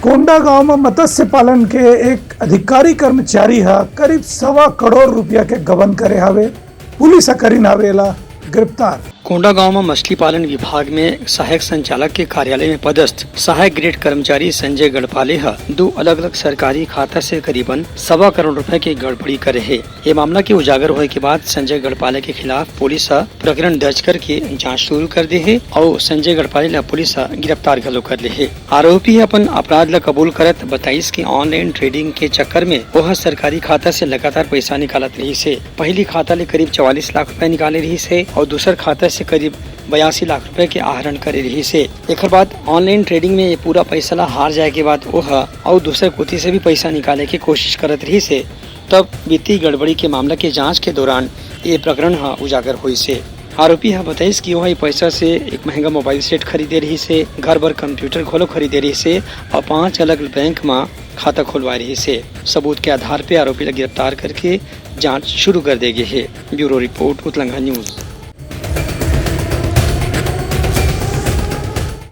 कोंडा गांव में मत्स्य पालन के एक अधिकारी कर्मचारी हा करीब 1.25 करोड़ रुपया के गबन करे हवे। पुलिस करीन आवेला गिरफ्तार। कोंडा गांव में मछली पालन विभाग में सहायक संचालक के कार्यालय में पदस्थ सहायक ग्रेड कर्मचारी संजय गढ़पाले दो अलग अलग सरकारी खाता से करीबन 1.25 करोड़ रुपए की गड़बड़ी करे है। ये मामला के उजागर होने के बाद संजय गढ़पाले के खिलाफ पुलिस प्रकरण दर्ज करके जांच शुरू कर दी है और संजय गढ़पाले ने पुलिस गिरफ्तार घलो कर ली है। आरोपी अपन अपराध ला कबूल करत बताइस की ऑनलाइन ट्रेडिंग के चक्कर में वह सरकारी खाता से लगातार पैसा निकालत रही से। पहली खाता ले करीब 44 लाख रुपए निकाले रही से और दूसर खाता से करीब 82 लाख रुपए के आहरण करे रही से। एक बाद ऑनलाइन ट्रेडिंग में ये पूरा पैसा ला हार जाए के बाद वह और दूसरे कुती से भी पैसा निकाले की कोशिश करत रही से। तब वित्तीय गड़बड़ी के मामला के जांच के दौरान ये प्रकरण उजागर हुई से। आरोपी बताइस कि वह पैसा से एक महंगा मोबाइल सेट खरीदे रही से, घर भर कंप्यूटर खोलो खरीदे रही से और 5 अलग बैंक में खाता खुलवा रही से। सबूत के आधार पे आरोपी गिरफ्तार करके जांच शुरू कर देगी है। ब्यूरो रिपोर्ट उतलंगा न्यूज।